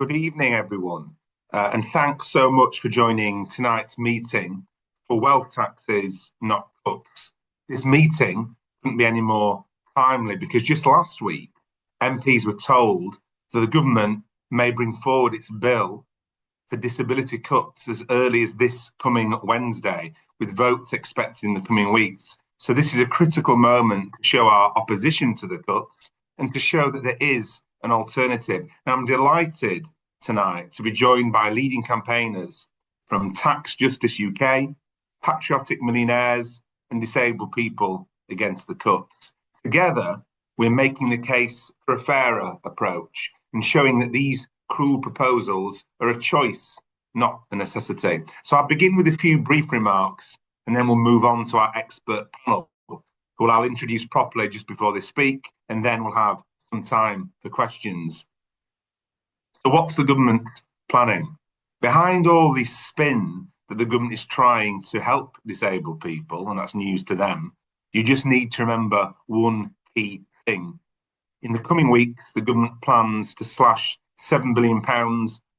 Good evening, everyone, and thanks so much for joining tonight's meeting for wealth taxes, not cuts. This meeting couldn't be any more timely because just last week, MPs were told that the government may bring forward its bill for disability cuts as early as this coming Wednesday, with votes expected in the coming weeks. So this is a critical moment to show our opposition to the cuts and to show that there is an alternative. Now, I'm delighted tonight to be joined by leading campaigners from Tax Justice UK, Patriotic Millionaires, and Disabled People Against the Cuts. Together, we're making the case for a fairer approach and showing that these cruel proposals are a choice, not a necessity. So I'll begin with a few brief remarks and then we'll move on to our expert panel, who I'll introduce properly just before they speak, and then we'll have some time for questions. So what's the government planning? Behind all this spin that the government is trying to help disabled people, and that's news to them, you just need to remember one key thing. In the coming weeks, the government plans to slash £7 billion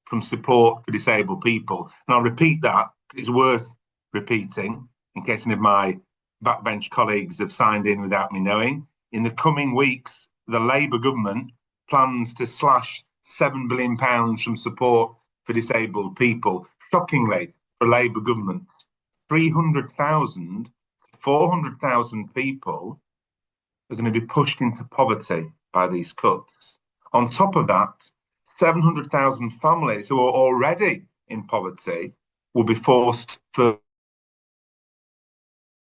from support for disabled people. And I'll repeat that because it's worth repeating in case any of my backbench colleagues have signed in without me knowing. In the coming weeks, the Labour government plans to slash £7 billion from support for disabled people. Shockingly, for Labour government, 300,000 to 400,000 people are going to be pushed into poverty by these cuts. On top of that, 700,000 families who are already in poverty will be forced further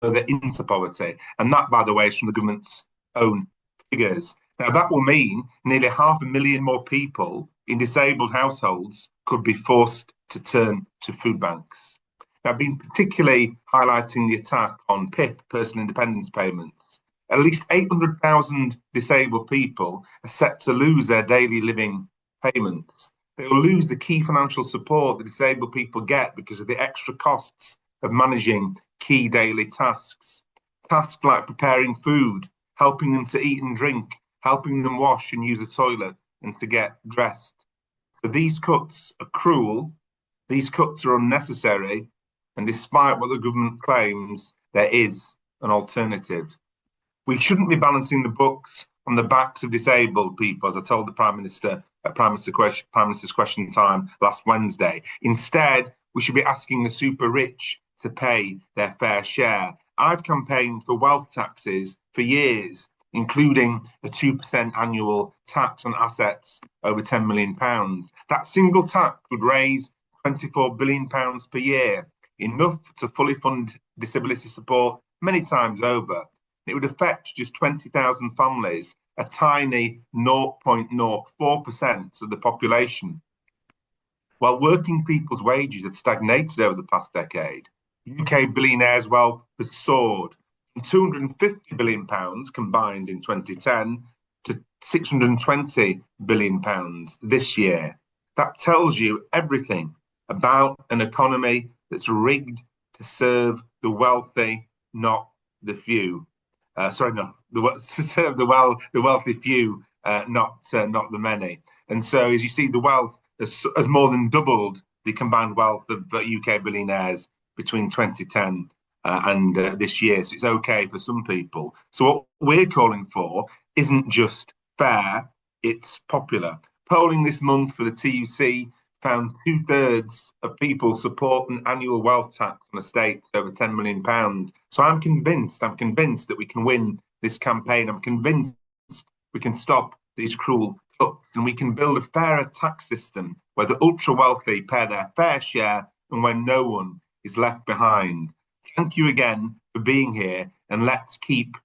into poverty. And that, by the way, is from the government's own figures. Now, that will mean nearly 500,000 more people in disabled households could be forced to turn to food banks. Now, I've been particularly highlighting the attack on PIP, personal independence payments. At least 800,000 disabled people are set to lose their daily living payments. They will lose the key financial support that disabled people get because of the extra costs of managing key daily tasks. Tasks like preparing food, helping them to eat and drink, helping them wash and use a toilet, and to get dressed. So these cuts are cruel, these cuts are unnecessary, and despite what the government claims, there is an alternative. We shouldn't be balancing the books on the backs of disabled people, as I told the Prime Minister at Prime Minister's Question Time last Wednesday. Instead, we should be asking the super rich to pay their fair share. I've campaigned for wealth taxes for years, including a 2% annual tax on assets over £10 million. That single tax would raise £24 billion per year, enough to fully fund disability support many times over. It would affect just 20,000 families, a tiny 0.04% of the population. While working people's wages have stagnated over the past decade, UK billionaires' wealth has soared from £250 billion combined in 2010 to £620 billion this year. That tells you everything about an economy that's rigged to serve the wealthy, not the few. To serve the wealthy few, not the many. And so, as you see, the wealth has more than doubled the combined wealth of UK billionaires between 2010 and this year. So it's okay for some people. So what we're calling for isn't just fair, it's popular. Polling this month for the TUC found 2/3 of people support an annual wealth tax on estates over £10 million. So I'm convinced that we can win this campaign. I'm convinced we can stop these cruel cuts and we can build a fairer tax system where the ultra wealthy pay their fair share and when no one is left behind. Thank you again for being here, and let's keep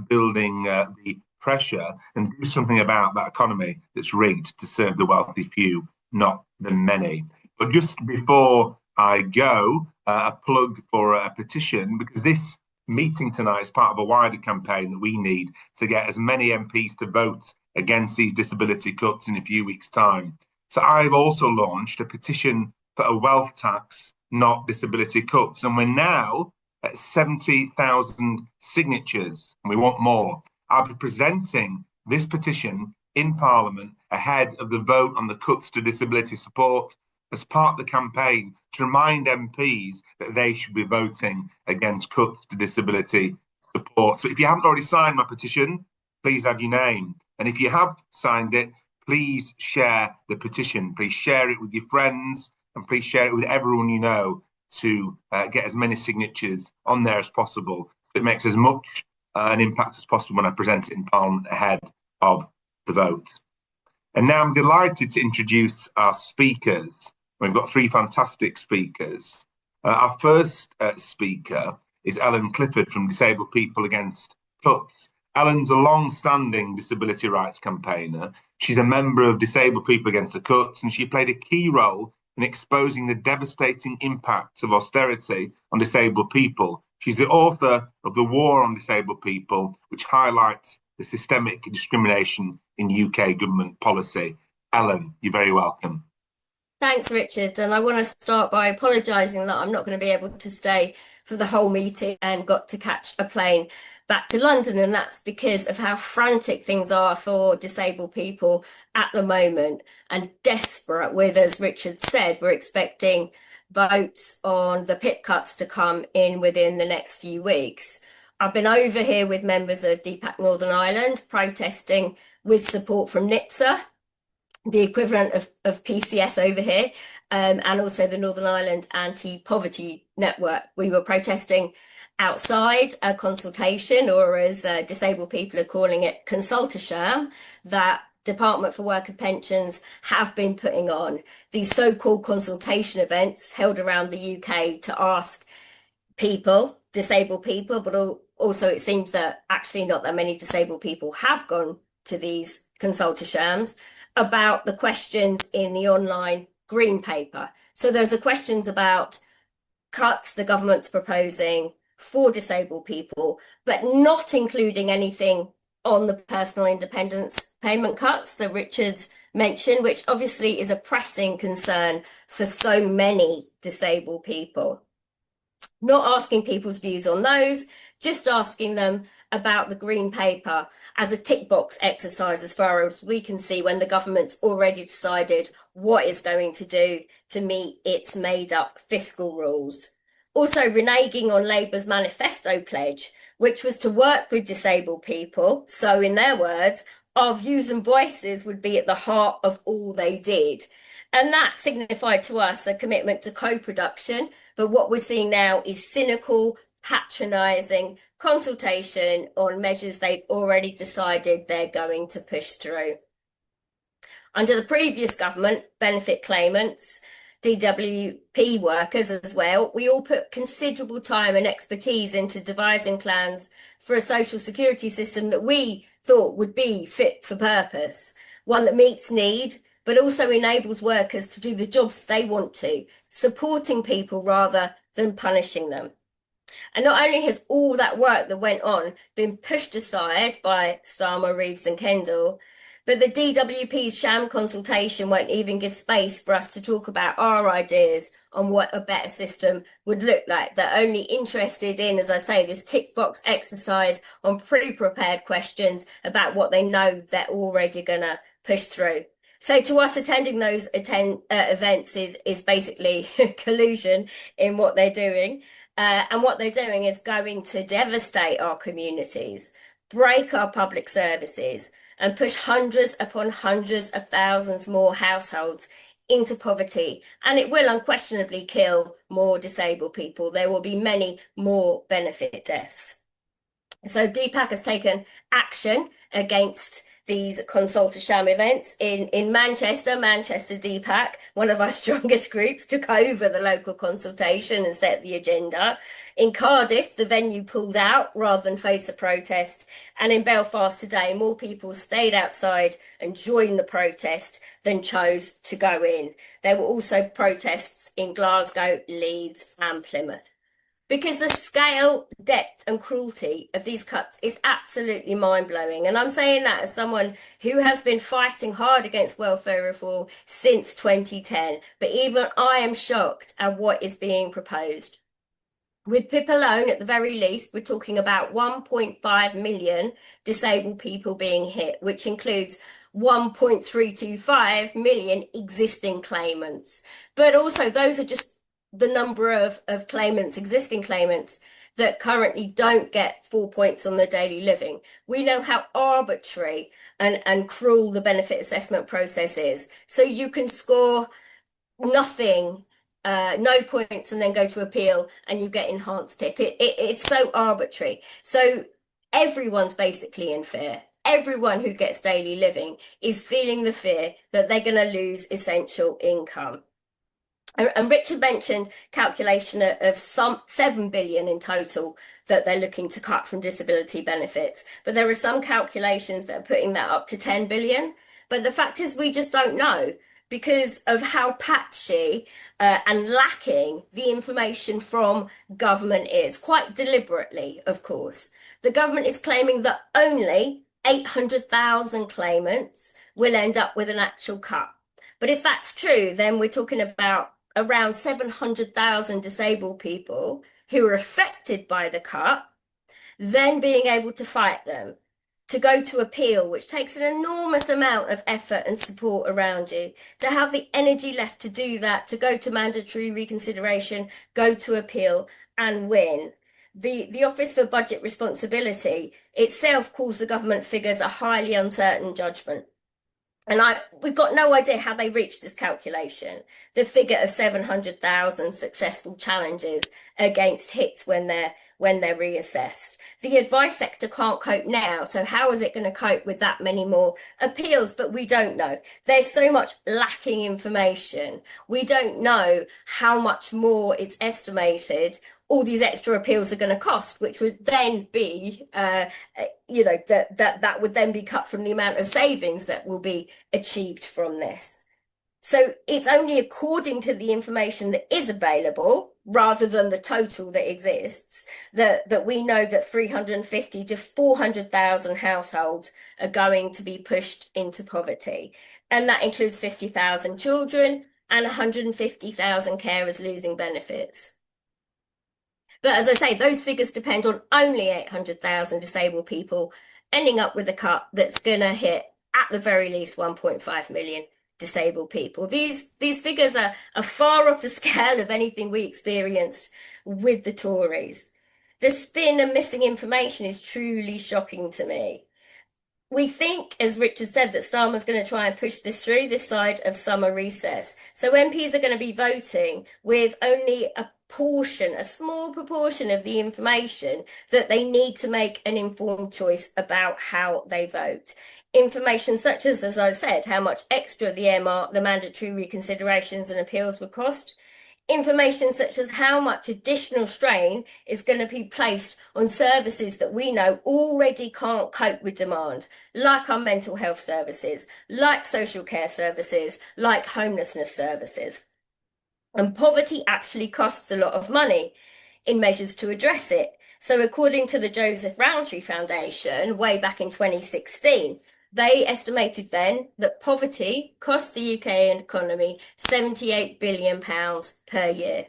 building the pressure and do something about that economy that's rigged to serve the wealthy few, not the many. But just before I go, a plug for a petition, because this meeting tonight is part of a wider campaign that we need to get as many MPs to vote against these disability cuts in a few weeks' time. So I've also launched a petition for a wealth tax, not disability cuts. And we're now at 70,000 signatures, and we want more. I'll be presenting this petition in Parliament ahead of the vote on the cuts to disability support as part of the campaign to remind MPs that they should be voting against cuts to disability support. So if you haven't already signed my petition, please add your name. And if you have signed it, please share the petition. Please share it with your friends and please share it with everyone you know to get as many signatures on there as possible. It makes as much an impact as possible when I present it in Parliament ahead of the vote. And now I'm delighted to introduce our speakers. We've got three fantastic speakers. Our first speaker is Ellen Clifford from Disabled People Against Cuts. Ellen's a long-standing disability rights campaigner. She's a member of Disabled People Against the Cuts, and she played a key role in exposing the devastating impacts of austerity on disabled people. She's the author of The War on Disabled People, which highlights the systemic discrimination in UK government policy. Ellen, you're very welcome. Thanks, Richard. And I want to start by apologising that I'm not going to be able to stay for the whole meeting and got to catch a plane back to London. And that's because of how frantic things are for disabled people at the moment and desperate with, as Richard said, we're expecting votes on the PIP cuts to come in within the next few weeks. I've been over here with members of DPAC Northern Ireland protesting with support from NIPSA, the equivalent of PCS over here, and also the Northern Ireland Anti-Poverty Network. We were protesting outside a consultation, or as disabled people are calling it, consultation, that Department for Work and Pensions have been putting on, these so-called consultation events held around the UK to ask people, disabled people, but also it seems that actually not that many disabled people have gone to these consultations, about the questions in the online green paper. So those are questions about cuts the government's proposing for disabled people, but not including anything on the personal independence payment cuts that Richard's mentioned, which obviously is a pressing concern for so many disabled people. Not asking people's views on those, just asking them about the green paper as a tick box exercise as far as we can see, when the government's already decided what it's going to do to meet its made up fiscal rules. Also reneging on Labour's manifesto pledge, which was to work with disabled people. So in their words, our views and voices would be at the heart of all they did. And that signified to us a commitment to co-production. But what we're seeing now is cynical, patronising consultation on measures they've already decided they're going to push through. Under the previous government, benefit claimants, DWP workers as well, we all put considerable time and expertise into devising plans for a social security system that we thought would be fit for purpose, one that meets need, but also enables workers to do the jobs they want to, supporting people rather than punishing them. And not only has all that work that went on been pushed aside by Starmer, Reeves and Kendall, but the DWP's sham consultation won't even give space for us to talk about our ideas on what a better system would look like. They're only interested in, as I say, this tick box exercise on pre-prepared questions about what they know they're already going to push through. So to us, attending those events is basically collusion in what they're doing. And what they're doing is going to devastate our communities, break our public services, and push hundreds upon hundreds of thousands more households into poverty. And it will unquestionably kill more disabled people. There will be many more benefit deaths. So DPAC has taken action against these consultation events in Manchester DPAC, one of our strongest groups, took over the local consultation and set the agenda. In Cardiff, the venue pulled out rather than face a protest. And in Belfast today, more people stayed outside and joined the protest than chose to go in. There were also protests in Glasgow, Leeds and Plymouth. Because the scale, depth and cruelty of these cuts is absolutely mind-blowing. And I'm saying that as someone who has been fighting hard against welfare reform since 2010. But even I am shocked at what is being proposed. With PIP alone, at the very least, we're talking about 1.5 million disabled people being hit, which includes 1.325 million existing claimants. But also those are just the number of claimants, existing claimants, that currently don't get 4 points on the daily living. We know how arbitrary and cruel the benefit assessment process is. So you can score nothing, no points, and then go to appeal and you get enhanced PIP. It's so arbitrary. So everyone's basically in fear. Everyone who gets daily living is feeling the fear that they're going to lose essential income. And Richard mentioned calculation of some 7 billion in total that they're looking to cut from disability benefits. But there are some calculations that are putting that up to 10 billion. But the fact is, we just don't know because of how patchy and lacking the information from government is, quite deliberately, of course. The government is claiming that only 800,000 claimants will end up with an actual cut. But if that's true, then we're talking about around 700,000 disabled people who are affected by the cut, then being able to fight them, to go to appeal, which takes an enormous amount of effort and support around you, to have the energy left to do that, to go to mandatory reconsideration, go to appeal and win. The Office for Budget Responsibility itself calls the government figures a highly uncertain judgment. And we've got no idea how they reached this calculation. The figure of 700,000 successful challenges against hits when they're reassessed. The advice sector can't cope now, so how is it going to cope with that many more appeals? But we don't know. There's so much lacking information. We don't know how much more it's estimated all these extra appeals are going to cost, which would then be, that would then be cut from the amount of savings that will be achieved from this. So it's only according to the information that is available, rather than the total that exists, that we know that 350 to 400,000 households are going to be pushed into poverty. And that includes 50,000 children and 150,000 carers losing benefits. But as I say, those figures depend on only 800,000 disabled people ending up with a cut that's going to hit, at the very least, 1.5 million disabled people. These figures are far off the scale of anything we experienced with the Tories. The spin and missing information is truly shocking to me. We think, as Richard said, that Starmer's going to try and push this through this side of summer recess. So MPs are going to be voting with only a small proportion of the information that they need to make an informed choice about how they vote. Information such as I said, how much extra the mandatory reconsiderations and appeals would cost. Information such as how much additional strain is going to be placed on services that we know already can't cope with demand, like our mental health services, like social care services, like homelessness services. And poverty actually costs a lot of money in measures to address it. So according to the Joseph Rowntree Foundation, way back in 2016, they estimated then that poverty costs the UK economy £78 billion per year.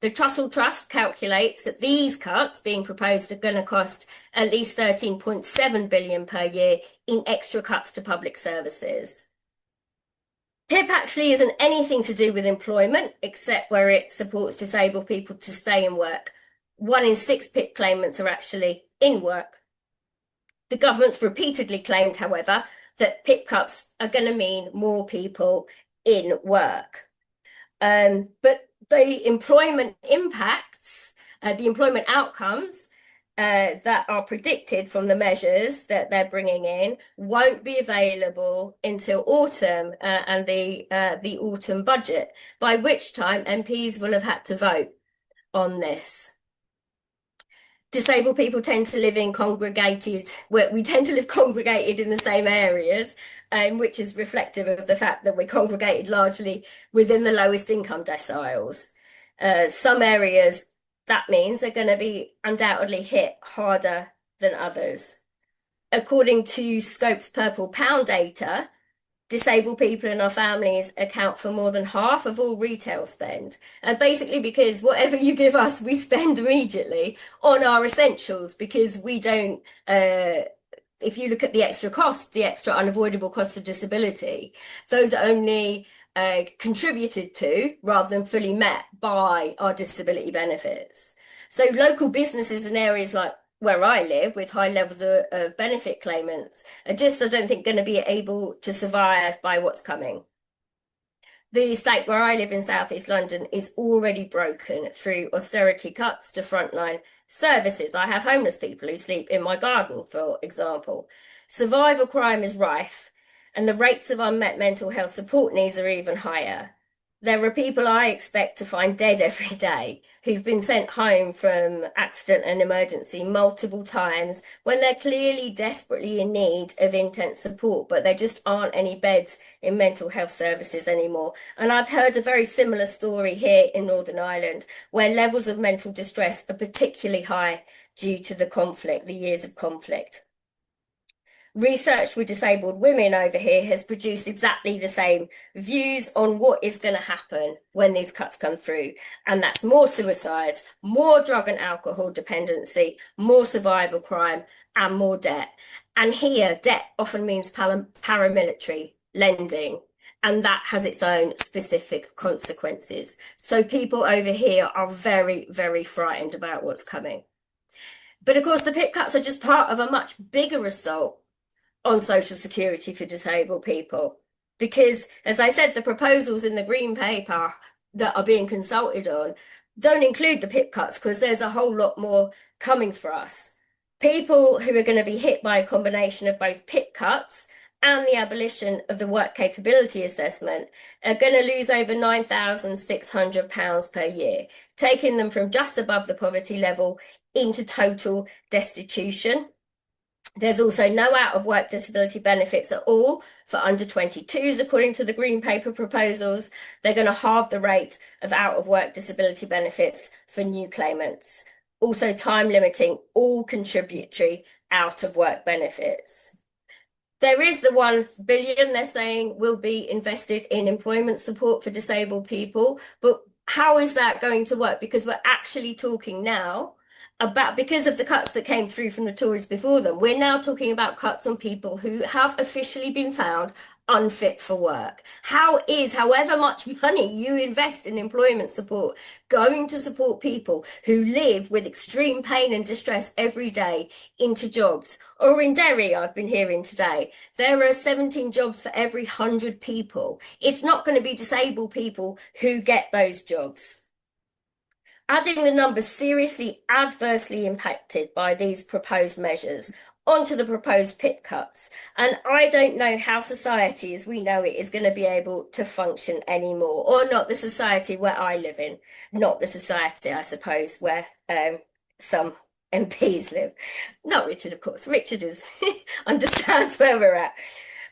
The Trussell Trust calculates that these cuts being proposed are going to cost at least £13.7 billion per year in extra cuts to public services. PIP actually isn't anything to do with employment, except where it supports disabled people to stay in work. 1 in 6 PIP claimants are actually in work. The government's repeatedly claimed, however, that PIP cuts are going to mean more people in work. But the employment impacts, the employment outcomes that are predicted from the measures that they're bringing in won't be available until autumn and the autumn budget, by which time MPs will have had to vote on this. Disabled people tend to live we tend to live congregated in the same areas, which is reflective of the fact that we're congregated largely within the lowest income deciles. Some areas, that means, are going to be undoubtedly hit harder than others. According to Scope's Purple Pound data, disabled people in our families account for more than half of all retail spend. Basically because whatever you give us, we spend immediately on our essentials, because we don't if you look at the extra costs, the extra unavoidable costs of disability, those are only contributed to rather than fully met by our disability benefits. So local businesses in areas like where I live with high levels of benefit claimants are just, I don't think, going to be able to survive by what's coming. The estate where I live in southeast London is already broken through austerity cuts to frontline services. I have homeless people who sleep in my garden, for example. Survival crime is rife, and the rates of unmet mental health support needs are even higher. There are people I expect to find dead every day who've been sent home from accident and emergency multiple times when they're clearly desperately in need of intense support, but there just aren't any beds in mental health services anymore. And I've heard a very similar story here in Northern Ireland, where levels of mental distress are particularly high due to the conflict, the years of conflict. Research with disabled women over here has produced exactly the same views on what is going to happen when these cuts come through. And that's more suicides, more drug and alcohol dependency, more survival crime, and more debt. And here, debt often means paramilitary lending, and that has its own specific consequences. So people over here are very, very frightened about what's coming. But of course, the PIP cuts are just part of a much bigger assault on social security for disabled people. Because, as I said, the proposals in the Green Paper that are being consulted on don't include the PIP cuts because there's a whole lot more coming for us. People who are going to be hit by a combination of both PIP cuts and the abolition of the work capability assessment are going to lose over £9,600 per year, taking them from just above the poverty level into total destitution. There's also no out-of-work disability benefits at all for under 22s, according to the Green Paper proposals. They're going to halve the rate of out-of-work disability benefits for new claimants. Also time limiting all contributory out-of-work benefits. There is the 1 billion they're saying will be invested in employment support for disabled people, but how is that going to work? Because we're actually talking now about, because of the cuts that came through from the Tories before them, we're now talking about cuts on people who have officially been found unfit for work. How is, however much money you invest in employment support, going to support people who live with extreme pain and distress every day into jobs? Or in Derry, I've been hearing today, there are 17 jobs for every 100 people. It's not going to be disabled people who get those jobs. Adding the numbers seriously adversely impacted by these proposed measures onto the proposed PIP cuts. And I don't know how society as we know it is going to be able to function anymore, or not the society where I live in, not the society, I suppose, where some MPs live. Not Richard, of course. Richard is understands where we're at.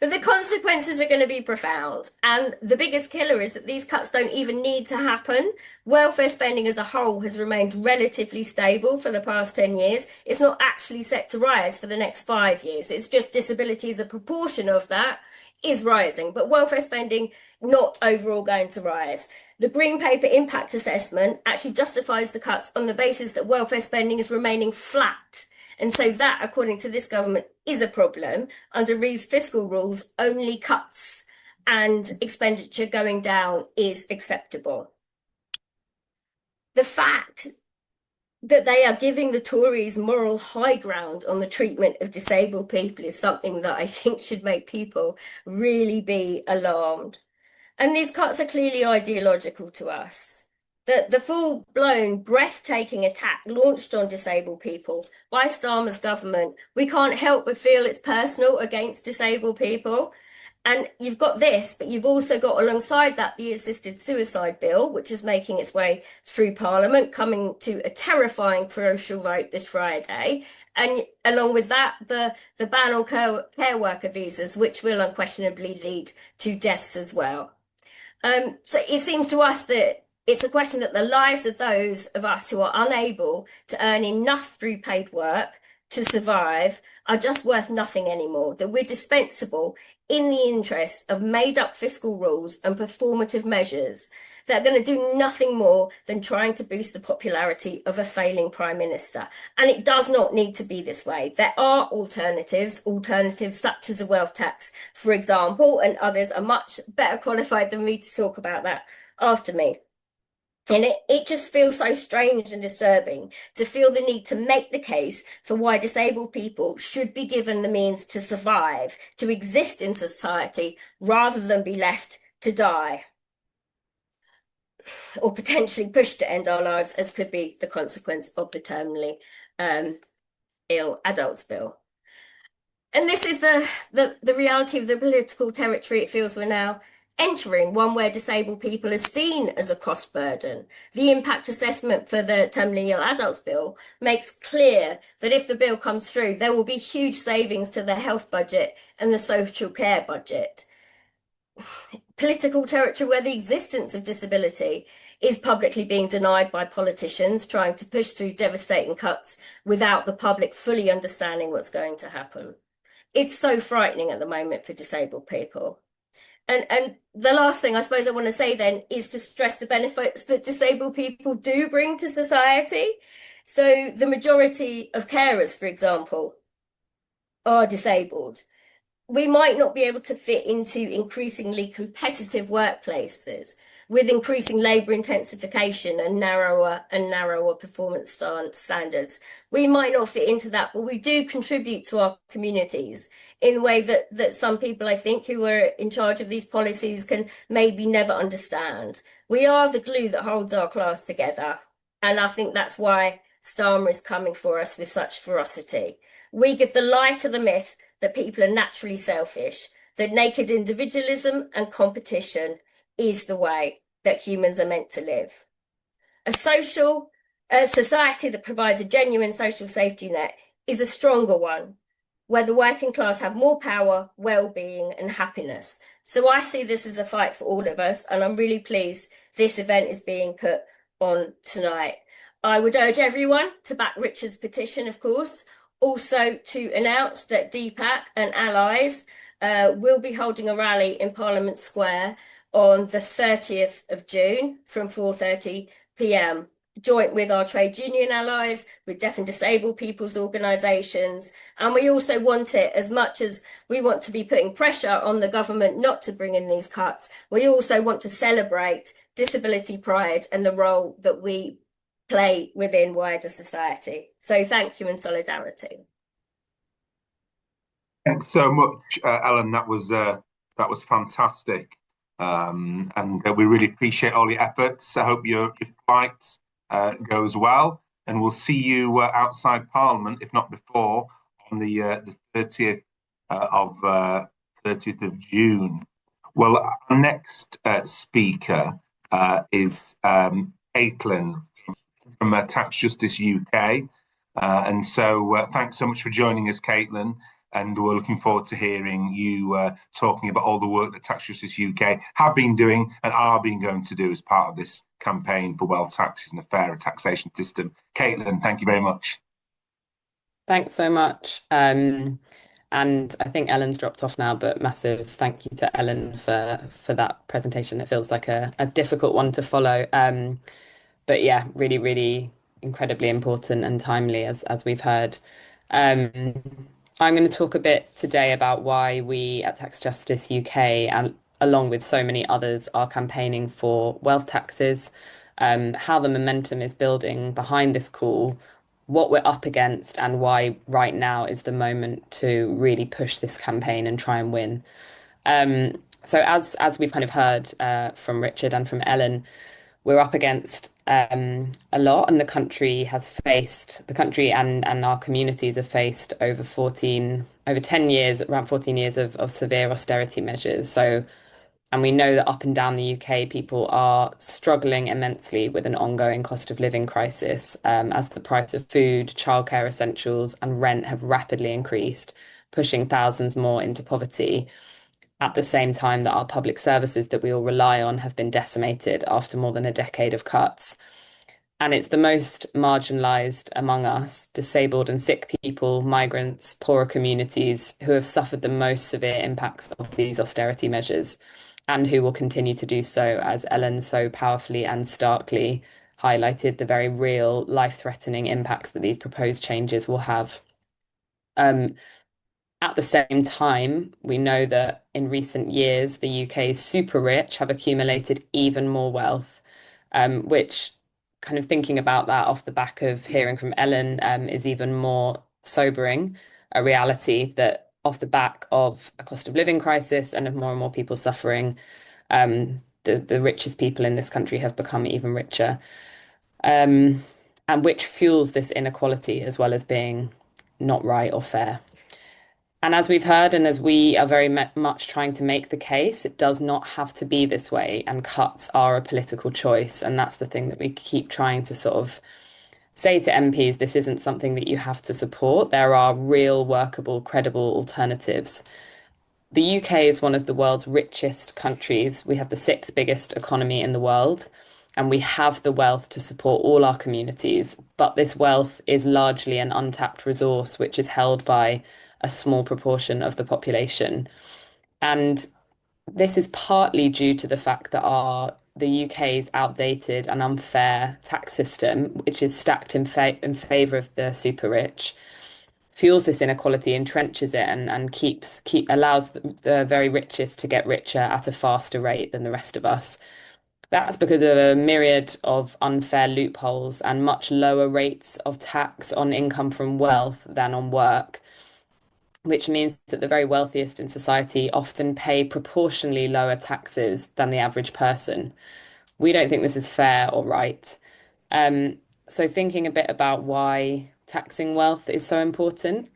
But the consequences are going to be profound. And the biggest killer is that these cuts don't even need to happen. Welfare spending as a whole has remained relatively stable for the past 10 years. It's not actually set to rise for the next 5 years. It's just disability as a proportion of that is rising. But welfare spending not overall going to rise. The Green Paper impact assessment actually justifies the cuts on the basis that welfare spending is remaining flat. And so that, according to this government, is a problem. Under Reeve's fiscal rules, only cuts and expenditure going down is acceptable. The fact that they are giving the Tories moral high ground on the treatment of disabled people is something that I think should make people really be alarmed. And these cuts are clearly ideological to us. The full-blown, breathtaking attack launched on disabled people by Starmer's government, we can't help but feel it's personal against disabled people. And you've got this, but you've also got alongside that the assisted suicide bill, which is making its way through Parliament, coming to a terrifying crucial vote this Friday. And along with that, the ban on care worker visas, which will unquestionably lead to deaths as well. So it seems to us that it's a question that the lives of those of us who are unable to earn enough through paid work to survive are just worth nothing anymore, that we're dispensable in the interests of made up fiscal rules and performative measures that are going to do nothing more than trying to boost the popularity of a failing prime minister. And it does not need to be this way. There are alternatives such as a wealth tax, for example, and others are much better qualified than me to talk about that after me. And it just feels so strange and disturbing to feel the need to make the case for why disabled people should be given the means to survive, to exist in society, rather than be left to die or potentially pushed to end our lives, as could be the consequence of the terminally ill adults bill. And this is the reality of the political territory it feels we're now entering, one where disabled people are seen as a cost burden. The impact assessment for the terminally ill adults bill makes clear that if the bill comes through, there will be huge savings to the health budget and the social care budget. Political territory where the existence of disability is publicly being denied by politicians trying to push through devastating cuts without the public fully understanding what's going to happen. It's so frightening at the moment for disabled people. And the last thing I suppose I want to say then is to stress the benefits that disabled people do bring to society. So the majority of carers, for example, are disabled. We might not be able to fit into increasingly competitive workplaces with increasing labour intensification and narrower performance standards. We might not fit into that, but we do contribute to our communities in a way that some people, I think, who are in charge of these policies can maybe never understand. We are the glue that holds our class together. And I think that's why Starmer is coming for us with such ferocity. We give the lie to the myth that people are naturally selfish, that naked individualism and competition is the way that humans are meant to live. A society that provides a genuine social safety net is a stronger one, where the working class have more power, well-being and happiness. So I see this as a fight for all of us, and I'm really pleased this event is being put on tonight. I would urge everyone to back Richard's petition, of course, also to announce that DPAC and allies will be holding a rally in Parliament Square on the 30th of June from 4:30 p.m. joint with our trade union allies, with deaf and disabled people's organisations. And we also want it, as much as we want to be putting pressure on the government not to bring in these cuts, we also want to celebrate disability pride and the role that we play within wider society. So thank you and solidarity. Thanks so much, Ellen. That was fantastic. And we really appreciate all your efforts. I hope your flight goes well, and we'll see you outside Parliament, if not before, on the 30th of June. Well, our next speaker is Caitlin from Tax Justice UK. And so thanks so much for joining us, Caitlin. And we're looking forward to hearing you talking about all the work that Tax Justice UK have been doing and are going to do as part of this campaign for wealth taxes and a fairer taxation system. Caitlin, thank you very much. Thanks so much. And I think Ellen's dropped off now, but massive thank you to Ellen for that presentation. It feels like a difficult one to follow. But yeah, really, really incredibly important and timely, as we've heard. I'm going to talk a bit today about why we at Tax Justice UK, and along with so many others, are campaigning for wealth taxes, how the momentum is building behind this call, what we're up against, and why right now is the moment to really push this campaign and try and win. So as we've kind of heard from Richard and from Ellen, we're up against a lot, and the country and our communities have faced over 10 years, around 14 years of severe austerity measures. So, and we know that up and down the UK, people are struggling immensely with an ongoing cost of living crisis, as the price of food, childcare essentials, and rent have rapidly increased, pushing thousands more into poverty, at the same time that our public services that we all rely on have been decimated after more than a decade of cuts. And it's the most marginalized among us, disabled and sick people, migrants, poorer communities who have suffered the most severe impacts of these austerity measures and who will continue to do so, as Ellen so powerfully and starkly highlighted the very real life-threatening impacts that these proposed changes will have. At the same time, we know that in recent years, the UK's super rich have accumulated even more wealth, which kind of thinking about that off the back of hearing from Ellen is even more sobering, a reality that off the back of a cost of living crisis and of more and more people suffering, the richest people in this country have become even richer, and which fuels this inequality as well as being not right or fair. And as we've heard, and as we are very much trying to make the case, it does not have to be this way, and cuts are a political choice. And that's the thing that we keep trying to sort of say to MPs, this isn't something that you have to support. There are real, workable, credible alternatives. The UK is one of the world's richest countries. We have the sixth biggest economy in the world, and we have the wealth to support all our communities. But this wealth is largely an untapped resource, which is held by a small proportion of the population. And this is partly due to the fact that the UK's outdated and unfair tax system, which is stacked in favour of the super rich, fuels this inequality, entrenches it, and allows the very richest to get richer at a faster rate than the rest of us. That's because of a myriad of unfair loopholes and much lower rates of tax on income from wealth than on work, which means that the very wealthiest in society often pay proportionally lower taxes than the average person. We don't think this is fair or right. So thinking a bit about why taxing wealth is so important.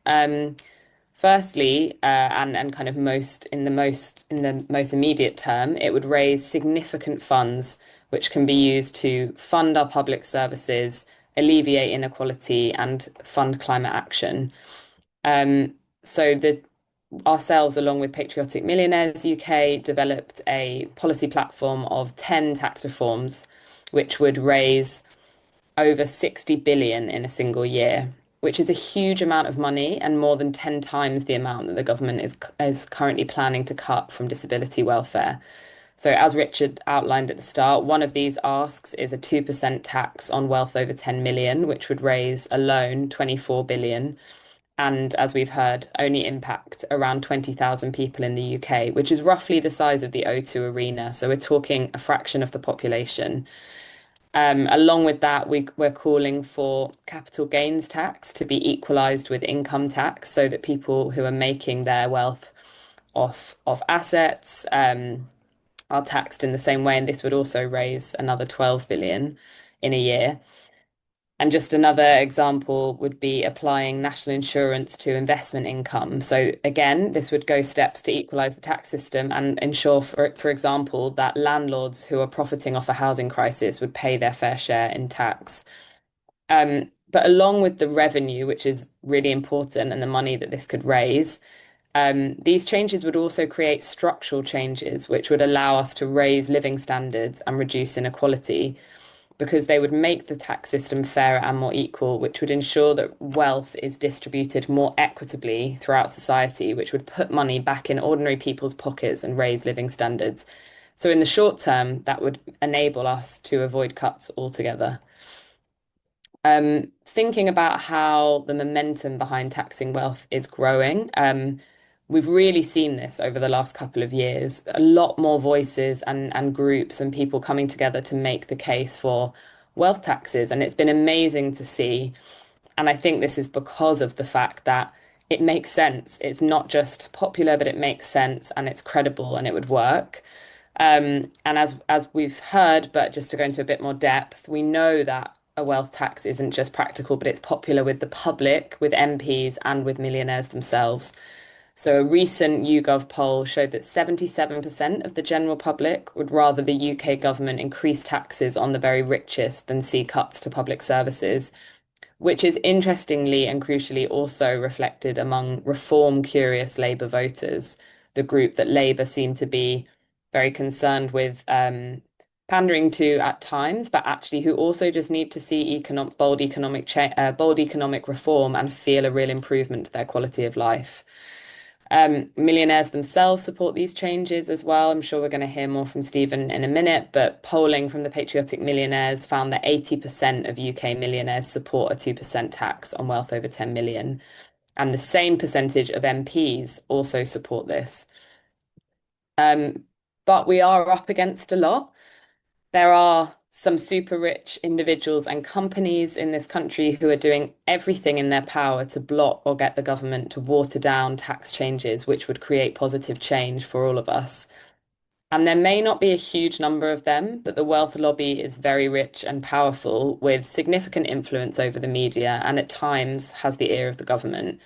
Firstly, and kind of in the most immediate term, it would raise significant funds which can be used to fund our public services, alleviate inequality, and fund climate action. So ourselves, along with Patriotic Millionaires UK, developed a policy platform of 10 tax reforms, which would raise over 60 billion in a single year, which is a huge amount of money and more than 10 times the amount that the government is currently planning to cut from disability welfare. So as Richard outlined at the start, one of these asks is a 2% tax on wealth over 10 million, which would raise alone 24 billion. And as we've heard, only impact around 20,000 people in the UK, which is roughly the size of the O2 Arena. So we're talking a fraction of the population. Along with that, we're calling for capital gains tax to be equalised with income tax so that people who are making their wealth off assets are taxed in the same way. And this would also raise another 12 billion in a year. And just another example would be applying national insurance to investment income. So again, this would go steps to equalise the tax system and ensure, for example, that landlords who are profiting off a housing crisis would pay their fair share in tax. But along with the revenue, which is really important, and the money that this could raise, these changes would also create structural changes, which would allow us to raise living standards and reduce inequality, because they would make the tax system fairer and more equal, which would ensure that wealth is distributed more equitably throughout society, which would put money back in ordinary people's pockets and raise living standards. So in the short term, that would enable us to avoid cuts altogether. Thinking about how the momentum behind taxing wealth is growing, we've really seen this over the last couple of years. A lot more voices and groups and people coming together to make the case for wealth taxes. And it's been amazing to see. And I think this is because of the fact that it makes sense. It's not just popular, but it makes sense and it's credible and it would work. And as we've heard, but just to go into a bit more depth, we know that a wealth tax isn't just practical, but it's popular with the public, with MPs, and with millionaires themselves. So a recent YouGov poll showed that 77% of the general public would rather the UK government increase taxes on the very richest than see cuts to public services, which is interestingly and crucially also reflected among reform-curious Labour voters, the group that Labour seem to be very concerned with pandering to at times, but actually who also just need to see bold economic reform and feel a real improvement to their quality of life. Millionaires themselves support these changes as well. I'm sure we're going to hear more from Stephen in a minute, but polling from the Patriotic Millionaires found that 80% of UK millionaires support a 2% tax on wealth over 10 million. And the same percentage of MPs also support this. But we are up against a lot. There are some super rich individuals and companies in this country who are doing everything in their power to block or get the government to water down tax changes, which would create positive change for all of us. And there may not be a huge number of them, but the wealth lobby is very rich and powerful with significant influence over the media and at times has the ear of the government.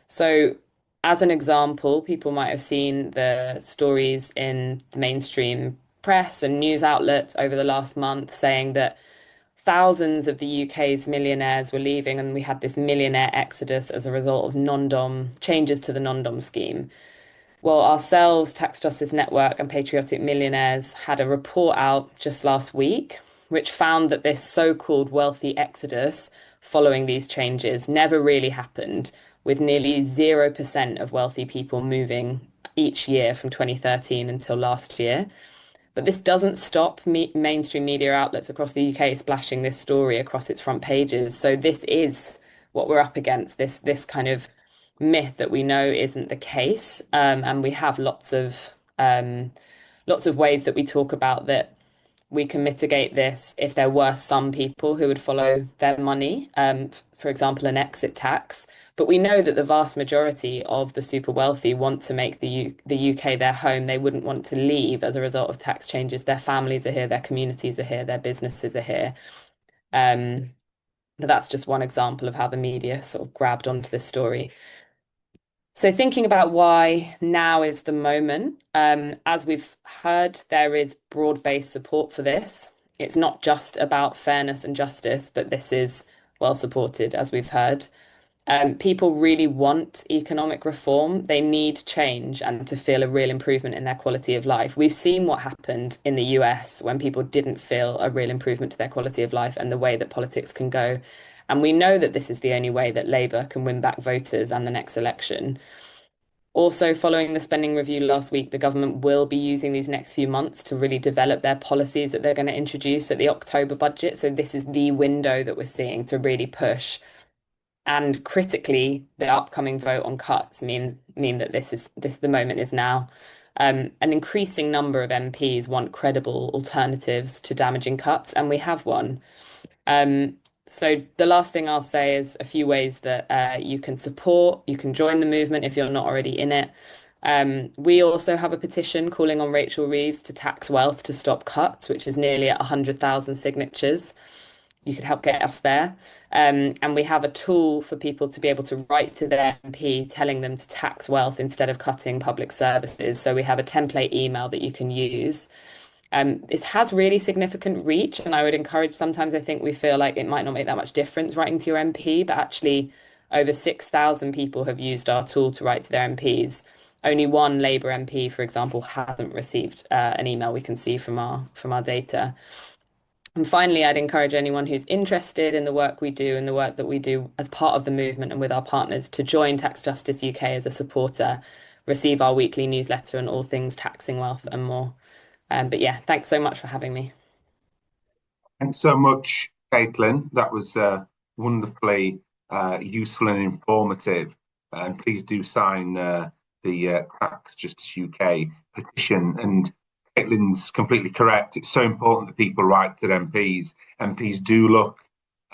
So, as an example, people might have seen the stories in the mainstream press and news outlets over the last month saying that thousands of the UK's millionaires were leaving, and we had this millionaire exodus as a result of non-dom changes to the non-dom scheme. Well, ourselves, Tax Justice Network and Patriotic Millionaires had a report out just last week, which found that this so-called wealthy exodus following these changes never really happened, with nearly 0% of wealthy people moving each year from 2013 until last year. But this doesn't stop mainstream media outlets across the UK splashing this story across its front pages. So this is what we're up against, this kind of myth that we know isn't the case. And we have lots of ways that we talk about that we can mitigate this if there were some people who would follow their money, for example, an exit tax. But we know that the vast majority of the super wealthy want to make the UK their home. They wouldn't want to leave as a result of tax changes. Their families are here, their communities are here, their businesses are here. But that's just one example of how the media sort of grabbed onto this story. So thinking about why now is the moment, as we've heard, there is broad-based support for this. It's not just about fairness and justice, but this is well supported, as we've heard. People really want economic reform. They need change and to feel a real improvement in their quality of life. We've seen what happened in the US when people didn't feel a real improvement to their quality of life and the way that politics can go. And we know that this is the only way that Labour can win back voters and the next election. Also, following the spending review last week, the government will be using these next few months to really develop their policies that they're going to introduce at the October budget. So this is the window that we're seeing to really push. And critically, the upcoming vote on cuts mean that the moment is now. An increasing number of MPs want credible alternatives to damaging cuts, and we have one. So the last thing I'll say is a few ways that you can join the movement if you're not already in it. We also have a petition calling on Rachel Reeves to tax wealth to stop cuts, which is nearly at 100,000 signatures. You could help get us there. And we have a tool for people to be able to write to their MP telling them to tax wealth instead of cutting public services. So we have a template email that you can use. This has really significant reach, and I would encourage, sometimes I think we feel like it might not make that much difference writing to your MP, but actually over 6,000 people have used our tool to write to their MPs. Only one Labour MP, for example, hasn't received an email we can see from our data. And finally, I'd encourage anyone who's interested in the work we do and the work that we do as part of the movement and with our partners to join Tax Justice UK as a supporter, receive our weekly newsletter on all things taxing wealth and more. But yeah, thanks so much for having me. Thanks so much, Caitlin. That was wonderfully useful and informative. And please do sign the Tax Justice UK petition. And Caitlin's completely correct. It's so important that people write to their MPs. MPs do look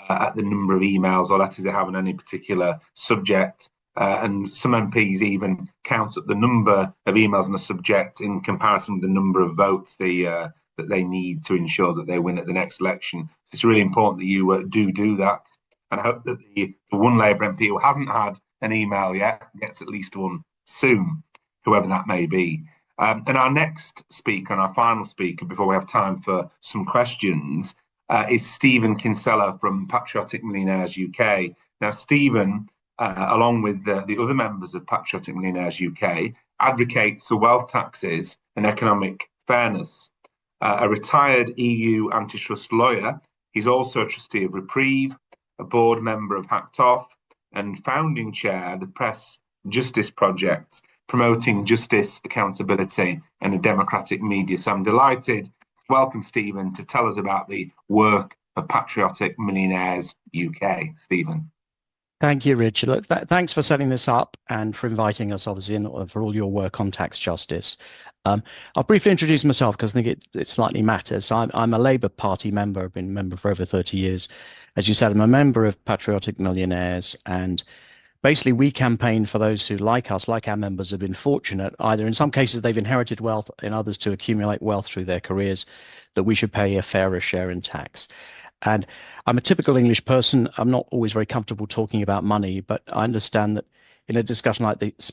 at the number of emails or letters they have on any particular subject. And some MPs even count up the number of emails on a subject in comparison with the number of votes that they need to ensure that they win at the next election. It's really important that you do that. And I hope that the one Labour MP who hasn't had an email yet gets at least one soon, whoever that may be. And our next speaker and our final speaker, before we have time for some questions, is Stephen Kinsella from Patriotic Millionaires UK. Now, Stephen, along with the other members of Patriotic Millionaires UK, advocates for wealth taxes and economic fairness. a retired EU antitrust lawyer. He's also a trustee of Reprieve, a board member of Hacked Off, and founding chair of the Press Justice Project, promoting justice, accountability, and a democratic media. So I'm delighted to welcome Stephen to tell us about the work of Patriotic Millionaires UK. Stephen. Thank you, Richard. Look, thanks for setting this up and for inviting us, obviously, and for all your work on tax justice. I'll briefly introduce myself because I think it slightly matters. I'm a Labour Party member. I've been a member for over 30 years. As you said, I'm a member of Patriotic Millionaires, and basically we campaign for those who, like us, like our members, have been fortunate, either in some cases they've inherited wealth, in others to accumulate wealth through their careers, that we should pay a fairer share in tax. And I'm a typical English person. I'm not always very comfortable talking about money, but I understand that in a discussion like this,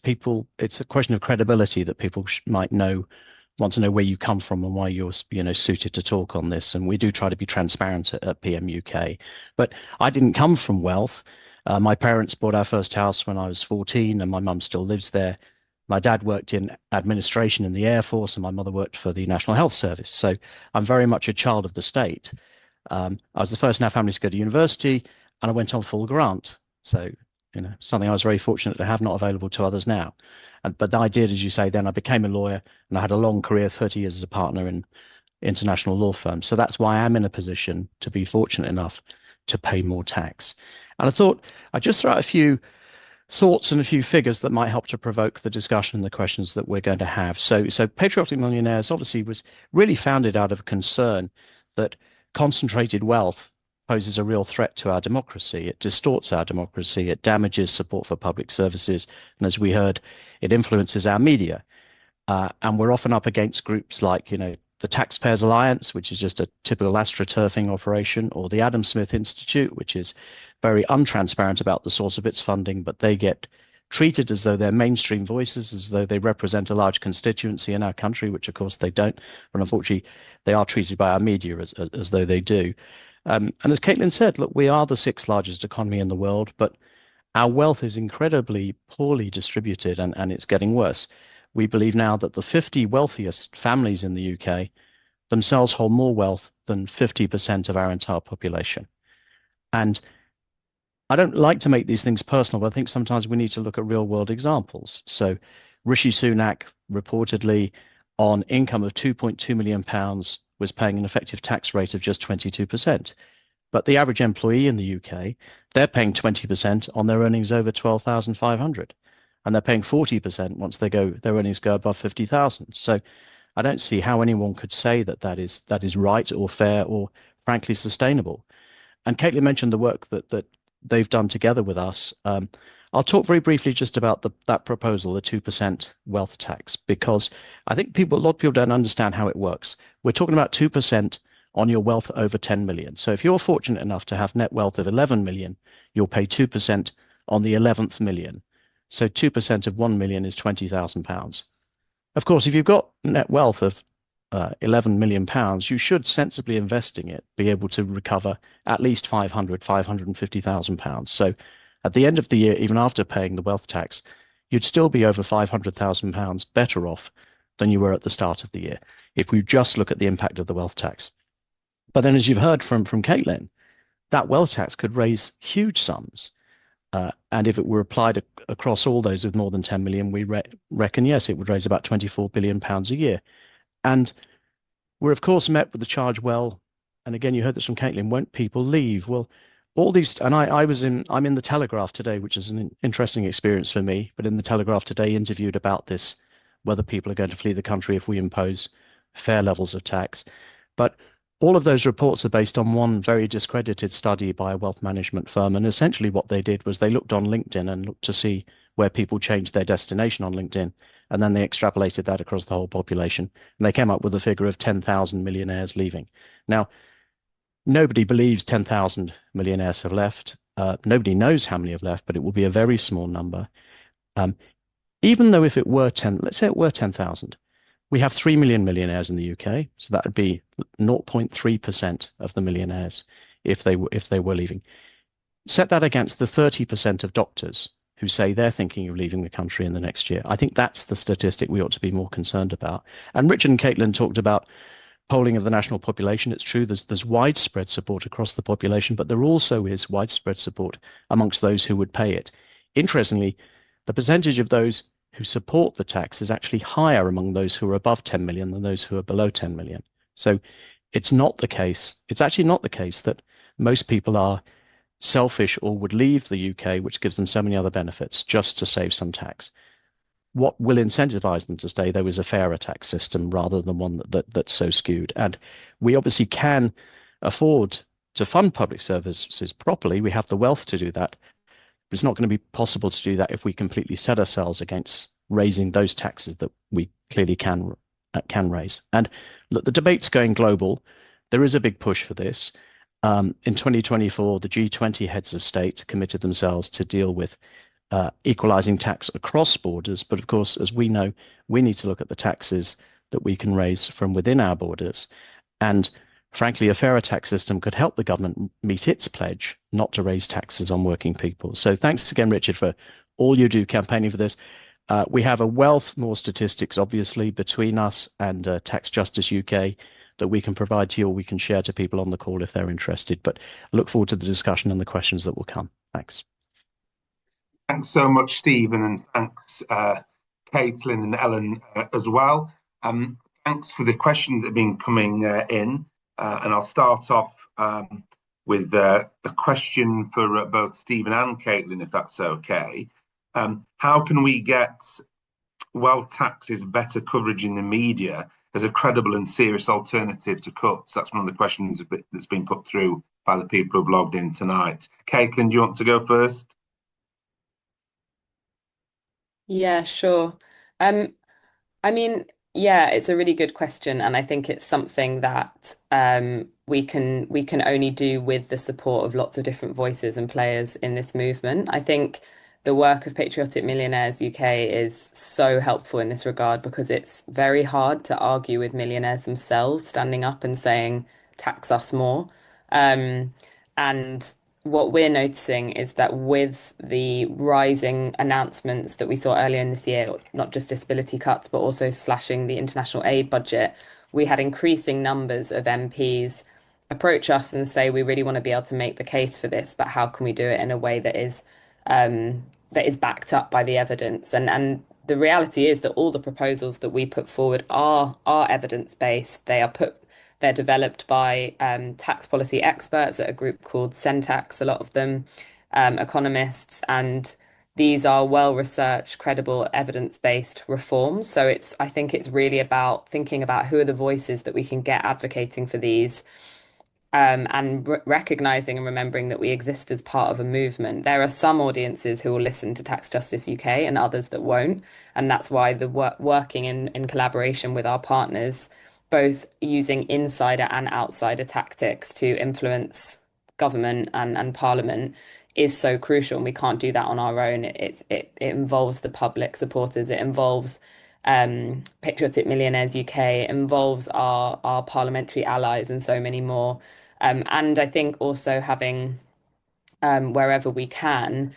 it's a question of credibility that people might want to know where you come from and why you're, suited to talk on this. And we do try to be transparent at PM UK. But I didn't come from wealth. My parents bought our first house when I was 14, and my mum still lives there. My dad worked in administration in the Air Force, and my mother worked for the National Health Service. So I'm very much a child of the state. I was the first in our family to go to university, and I went on full grant. So, something I was very fortunate to have, not available to others now. But I did, as you say, then I became a lawyer, and I had a long career, 30 years as a partner in international law firms. So that's why I'm in a position to be fortunate enough to pay more tax. And I thought I'd just throw out a few thoughts and a few figures that might help to provoke the discussion and the questions that we're going to have. So Patriotic Millionaires obviously was really founded out of concern that concentrated wealth poses a real threat to our democracy. It distorts our democracy. It damages support for public services. And as we heard, it influences our media. And we're often up against groups like, the Taxpayers Alliance, which is just a typical astroturfing operation, or the Adam Smith Institute, which is very untransparent about the source of its funding, but they get treated as though they're mainstream voices, as though they represent a large constituency in our country, which of course they don't. But unfortunately, they are treated by our media as though they do. And as Caitlin said, look, we are the sixth largest economy in the world, but our wealth is incredibly poorly distributed, and it's getting worse. We believe now that the 50 wealthiest families in the UK themselves hold more wealth than 50% of our entire population. And I don't like to make these things personal, but I think sometimes we need to look at real world examples. So Rishi Sunak reportedly on income of £2.2 million was paying an effective tax rate of just 22%. But the average employee in the UK, they're paying 20% on their earnings over 12,500. And they're paying 40% once their earnings go above 50,000. So I don't see how anyone could say that is right or fair or frankly sustainable. And Caitlin mentioned the work that they've done together with us. I'll talk very briefly just about that proposal, the 2% wealth tax, because I think a lot of people don't understand how it works. We're talking about 2% on your wealth over 10 million. So if you're fortunate enough to have net wealth of 11 million, you'll pay 2% on the 11th million. So 2% of 1 million is £20,000. Of course, if you've got net wealth of 11 million pounds, you should, sensibly investing it, be able to recover at least 550,000 pounds. So at the end of the year, even after paying the wealth tax, you'd still be over 500,000 pounds better off than you were at the start of the year, if we just look at the impact of the wealth tax. But then, as you've heard from Caitlin, that wealth tax could raise huge sums. And if it were applied across all those with more than 10 million, we reckon, yes, it would raise about 24 billion pounds a year. And we're, of course, met with the charge, well, and again, you heard this from Caitlin, won't people leave? Well, all these, and I'm in the Telegraph today, which is an interesting experience for me, but in the Telegraph today interviewed about this, whether people are going to flee the country if we impose fair levels of tax. But all of those reports are based on one very discredited study by a wealth management firm. And essentially what they did was they looked on LinkedIn and looked to see where people changed their destination on LinkedIn. And then they extrapolated that across the whole population. And they came up with a figure of 10,000 millionaires leaving. Now, nobody believes 10,000 millionaires have left. Nobody knows how many have left, but it will be a very small number. Even though if it were let's say it were 10,000, we have 3 million millionaires in the UK, so that would be 0.3% of the millionaires if they were leaving. Set that against the 30% of doctors who say they're thinking of leaving the country in the next year. I think that's the statistic we ought to be more concerned about. And Richard and Caitlin talked about polling of the national population, it's true there's widespread support across the population, but there also is widespread support amongst those who would pay it. Interestingly, the percentage of those who support the tax is actually higher among those who are above 10 million than those who are below 10 million. So it's actually not the case that most people are selfish or would leave the UK, which gives them so many other benefits, just to save some tax. What will incentivize them to stay, though, is a fairer tax system rather than one that's so skewed. And we obviously can afford to fund public services properly. We have the wealth to do that. But it's not going to be possible to do that if we completely set ourselves against raising those taxes that we clearly can raise. And look, the debate's going global. There is a big push for this. In 2024, the G20 heads of state committed themselves to deal with equalizing tax across borders. But of course, as we know, we need to look at the taxes that we can raise from within our borders. And frankly, a fairer tax system could help the government meet its pledge not to raise taxes on working people. So thanks again, Richard, for all you do campaigning for this. We have a wealth more statistics, obviously, between us and Tax Justice UK that we can provide to you or we can share to people on the call if they're interested. But I look forward to the discussion and the questions that will come. Thanks. Thanks so much, Stephen, and thanks, Caitlin and Ellen as well. Thanks for the questions that have been coming in. And I'll start off with a question for both Stephen and Caitlin, if that's okay. How can we get wealth taxes better coverage in the media as a credible and serious alternative to cuts? That's one of the questions that's been put through by the people who've logged in tonight. Caitlin, do you want to go first? Yeah, sure. I mean, yeah, it's a really good question, and I think it's something that we can only do with the support of lots of different voices and players in this movement. I think the work of Patriotic Millionaires UK is so helpful in this regard because it's very hard to argue with millionaires themselves standing up and saying, tax us more. And what we're noticing is that with the rising announcements that we saw earlier in this year, not just disability cuts, but also slashing the international aid budget, we had increasing numbers of MPs approach us and say, we really want to be able to make the case for this, but how can we do it in a way that is backed up by the evidence? And the reality is that all the proposals that we put forward are evidence-based. They're developed by tax policy experts at a group called Centax, a lot of them economists, and these are well-researched, credible, evidence-based reforms. So I think it's really about thinking about who are the voices that we can get advocating for these, and recognizing and remembering that we exist as part of a movement. There are some audiences who will listen to Tax Justice UK and others that won't, and that's why the working in collaboration with our partners, both using insider and outsider tactics to influence government and parliament, is so crucial. And we can't do that on our own. It involves the public supporters. It involves Patriotic Millionaires UK. It involves our parliamentary allies and so many more. And I think also having, wherever we can,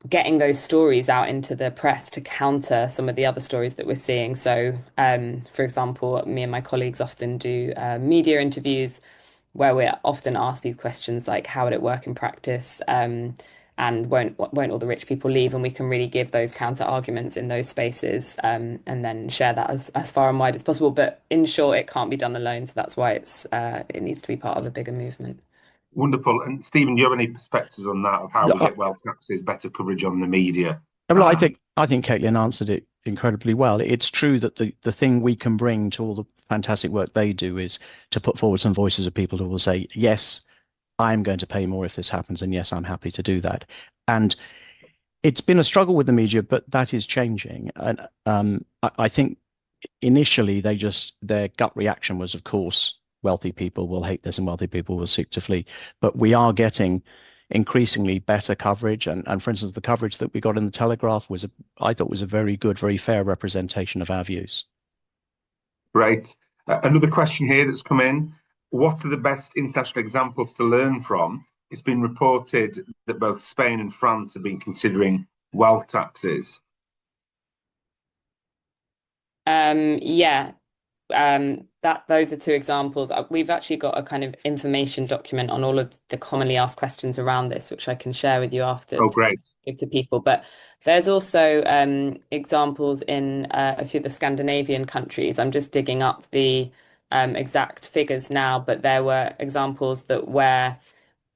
getting those stories out into the press to counter some of the other stories that we're seeing. So, for example, me and my colleagues often do media interviews where we're often asked these questions like, how would it work in practice? And won't all the rich people leave? And we can really give those counter arguments in those spaces, and then share that as far and wide as possible. But in short, it can't be done alone. So that's why it needs to be part of a bigger movement. Wonderful. And Stephen, do you have any perspectives on that, of how we get wealth taxes better coverage on the media? Well, I think Caitlin answered it incredibly well. It's true that the thing we can bring to all the fantastic work they do is to put forward some voices of people who will say, yes, I'm going to pay more if this happens, and yes, I'm happy to do that. And it's been a struggle with the media, but that is changing. And I think initially their gut reaction was, of course, wealthy people will hate this and wealthy people will seek to flee. But we are getting increasingly better coverage. And for instance, the coverage that we got in the Telegraph I thought was a very good, very fair representation of our views. Great. Another question here that's come in. What are the best international examples to learn from? It's been reported that both Spain and France have been considering wealth taxes. Yeah. that those are two examples. We've actually got a kind of information document on all of the commonly asked questions around this, which I can share with you after Oh, to great. give to people. But there's also examples in a few of the Scandinavian countries. I'm just digging up the exact figures now, but there were examples that where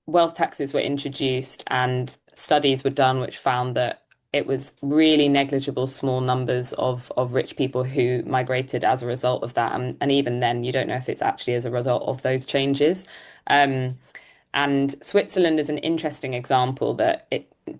wealth taxes were introduced and studies were done which found that it was really negligible small numbers of rich people who migrated as a result of that. And even then, you don't know if it's actually as a result of those changes. Um, and Switzerland is an interesting example that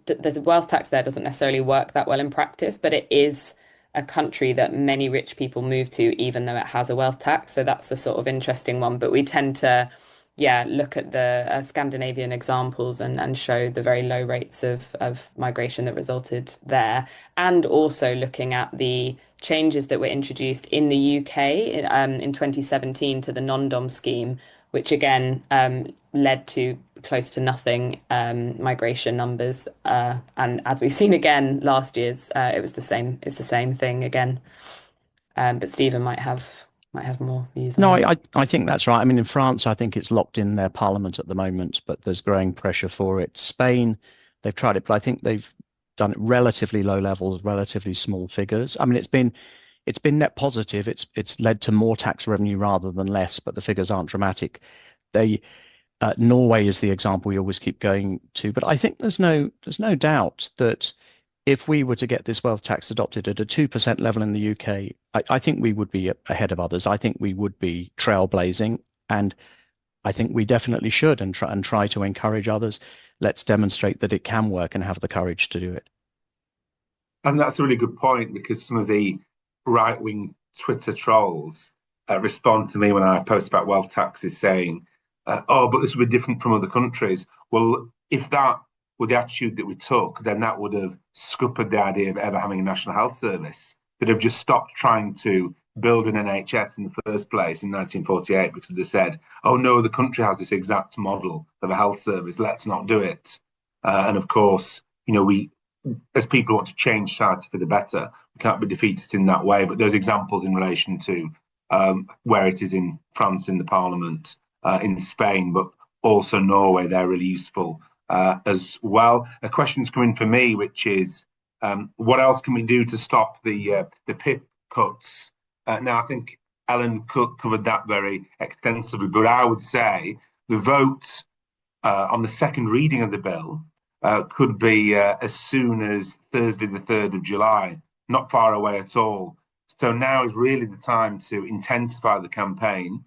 the wealth tax there doesn't necessarily work that well in practice, but it is a country that many rich people move to, even though it has a wealth tax. So that's a sort of interesting one. But we tend to, yeah, look at the Scandinavian examples and show the very low rates of migration that resulted there, and also looking at the changes that were introduced in the UK in 2017 to the non-dom scheme, which again led to close to nothing migration numbers. And as we've seen again last year's, it was the same. It's the same thing again. But Stephen might have more views on No, that. I think that's right. I mean, in France, I think it's locked in their parliament at the moment, but there's growing pressure for it. Spain, they've tried it, but I think they've done it relatively low levels, relatively small figures. I mean, it's been net positive. It's led to more tax revenue rather than less, but the figures aren't dramatic. They Norway is the example we always keep going to, but I think there's no doubt that if we were to get this wealth tax adopted at a 2% level in the UK, I think we would be ahead of others. I think we would be trailblazing, and I think we definitely should and try to encourage others. Let's demonstrate that it can work and have the courage to do it. And that's a really good point, because some of the right-wing Twitter trolls respond to me when I post about wealth taxes saying, oh, but this would be different from other countries. Well, if that were the attitude that we took, then that would have scuppered the idea of ever having a national health service. They'd have just stopped trying to build an NHS in the first place in 1948 because they said, oh, no, the country has this exact model of a health service. Let's not do it. And of course, we, as people who want to change society for the better, we can't be defeated in that way. But those examples in relation to where it is in France in the Parliament, in Spain, but also Norway, they're really useful as well. A question's coming for me, which is, what else can we do to stop the PIP cuts? Now, I think Ellen covered that very extensively, but I would say the vote on the second reading of the bill could be as soon as Thursday, the 3rd of July, not far away at all. So now is really the time to intensify the campaign,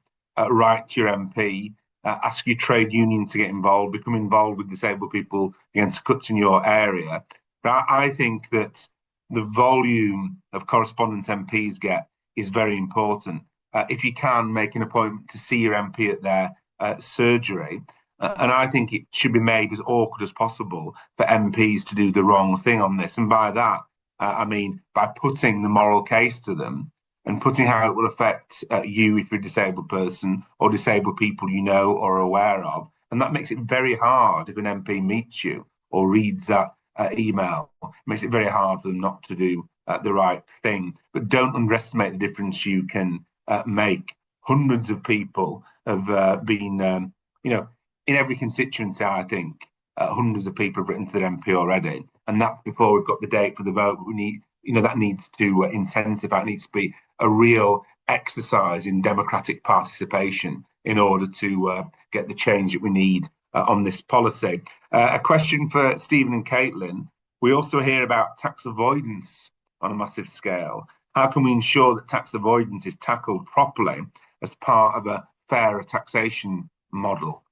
write to your MP, ask your trade union to get involved, become involved with disabled people against cuts in your area. But I think that the volume of correspondence MPs get is very important. If you can, make an appointment to see your MP at their surgery. And I think it should be made as awkward as possible for MPs to do the wrong thing on this. And by that, I mean by putting the moral case to them and putting how it will affect you if you're a disabled person or disabled people you know or are aware of. And that makes it very hard if an MP meets you or reads that email. It makes it very hard for them not to do the right thing. But don't underestimate the difference you can make. Hundreds of people have been, in every constituency, I think, hundreds of people have written to their MP already. And that's before we've got the date for the vote. We need, that needs to intensify. It needs to be a real exercise in democratic participation in order to get the change that we need on this policy. A question for Stephen and Caitlin. We also hear about tax avoidance on a massive scale. How can we ensure that tax avoidance is tackled properly as part of a fairer taxation model?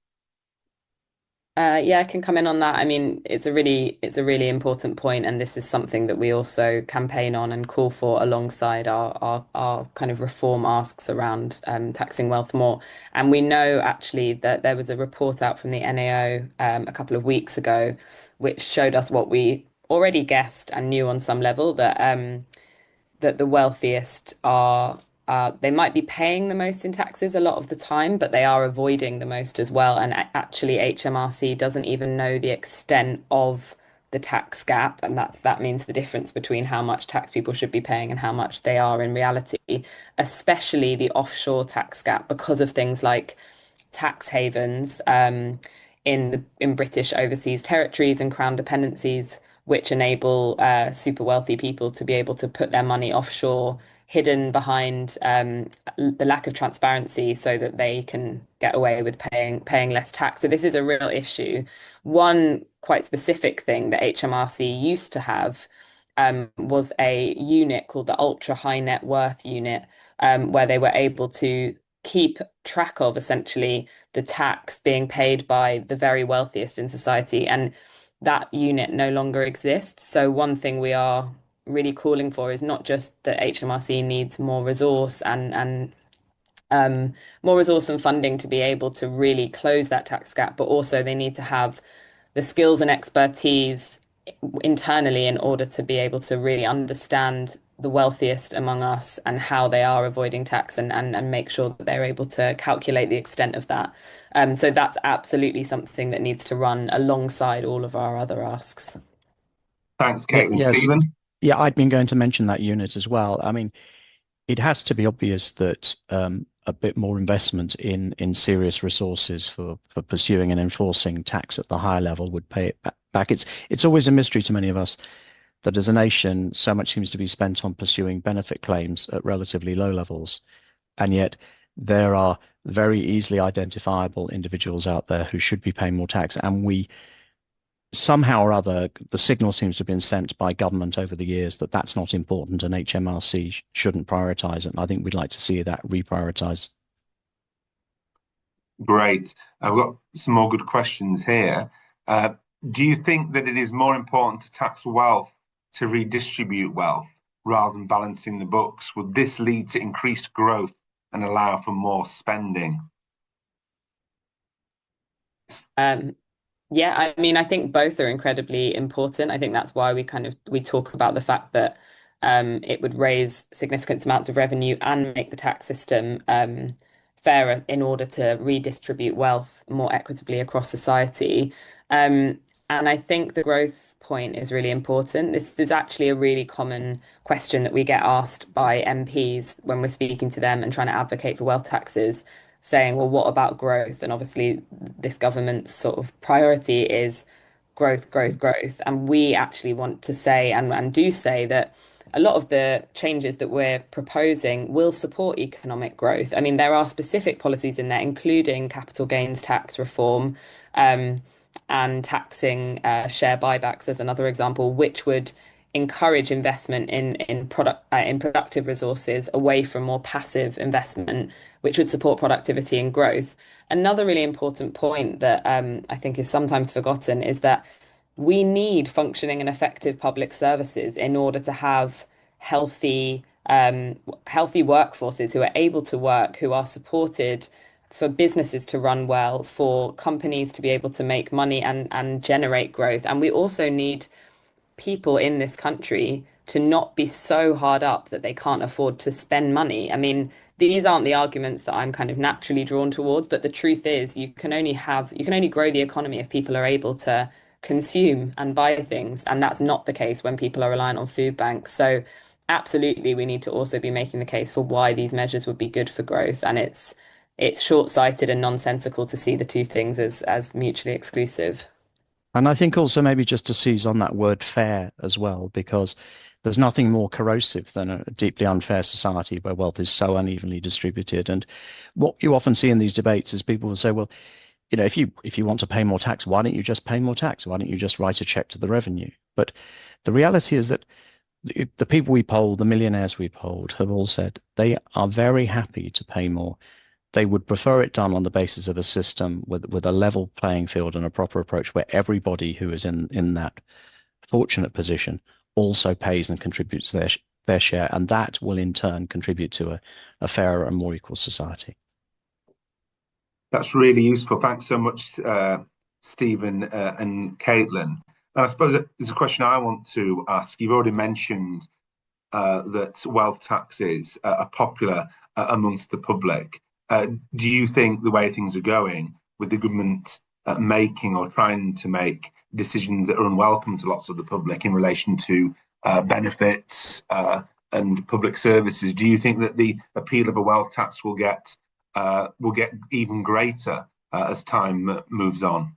Yeah, I can come in on that. I mean, it's a really important point, and this is something that we also campaign on and call for alongside our kind of reform asks around taxing wealth more. And we know actually that there was a report out from the NAO a couple of weeks ago, which showed us what we already guessed and knew on some level, that the wealthiest are they might be paying the most in taxes a lot of the time, but they are avoiding the most as well. And actually, HMRC doesn't even know the extent of the tax gap, and that means the difference between how much tax people should be paying and how much they are in reality, especially the offshore tax gap because of things like tax havens in British overseas territories and crown dependencies, which enable super wealthy people to be able to put their money offshore, hidden behind the lack of transparency, so that they can get away with paying less tax. So this is a real issue. One quite specific thing that HMRC used to have was a unit called the ultra high net worth unit, where they were able to keep track of essentially the tax being paid by the very wealthiest in society. And that unit no longer exists. So one thing we are really calling for is not just that HMRC needs more resource and more resource and funding to be able to really close that tax gap, but also they need to have the skills and expertise internally in order to be able to really understand the wealthiest among us and how they are avoiding tax, and make sure that they're able to calculate the extent of that. So that's absolutely something that needs to run alongside all of our other asks. Thanks, Caitlin. Yes. Stephen? Yeah, I'd been going to mention that unit as well. I mean, it has to be obvious that a bit more investment in serious resources for pursuing and enforcing tax at the higher level would pay it back. It's always a mystery to many of us that as a nation, so much seems to be spent on pursuing benefit claims at relatively low levels, and yet there are very easily identifiable individuals out there who should be paying more tax, and we somehow or other, the signal seems to have been sent by government over the years that that's not important and HMRC shouldn't prioritise it. And I think we'd like to see that reprioritised. Great. I've got some more good questions here. Do you think that it is more important to tax wealth to redistribute wealth rather than balancing the books? Would this lead to increased growth and allow for more spending? Yeah, I mean, I think both are incredibly important. I think that's why we talk about the fact that it would raise significant amounts of revenue and make the tax system fairer in order to redistribute wealth more equitably across society. And I think the growth point is really important. This is actually a really common question that we get asked by MPs when we're speaking to them and trying to advocate for wealth taxes, saying, well, what about growth? And obviously, this government's sort of priority is growth, growth, growth. And we actually want to say and do say that a lot of the changes that we're proposing will support economic growth. I mean, there are specific policies in there, including capital gains tax reform, and taxing share buybacks as another example, which would encourage investment in productive resources away from more passive investment, which would support productivity and growth. Another really important point that I think is sometimes forgotten is that we need functioning and effective public services in order to have healthy workforces who are able to work, who are supported, for businesses to run well, for companies to be able to make money and generate growth. And we also need people in this country to not be so hard up that they can't afford to spend money. I mean, these aren't the arguments that I'm kind of naturally drawn towards, but the truth is you can only grow the economy if people are able to consume and buy things. And that's not the case when people are reliant on food banks. So absolutely, we need to also be making the case for why these measures would be good for growth. And it's short-sighted and nonsensical to see the two things as mutually exclusive. And I think also maybe just to seize on that word fair as well, because there's nothing more corrosive than a deeply unfair society where wealth is so unevenly distributed. And what you often see in these debates is people will say, well, you know, if you want to pay more tax, why don't you just pay more tax? Why don't you just write a check to the revenue? But the reality is that the people we polled, the millionaires we polled, have all said they are very happy to pay more. They would prefer it done on the basis of a system with a level playing field and a proper approach where everybody who is in that fortunate position also pays and contributes their share, and that will in turn contribute to a fairer and more equal society. That's really useful. Thanks so much, Stephen and Caitlin. And I suppose there's a question I want to ask. You've already mentioned that wealth taxes are popular amongst the public. Do you think the way things are going, with the government making or trying to make decisions that are unwelcome to lots of the public in relation to benefits and public services. Do you think that the appeal of a wealth tax will get even greater as time moves on?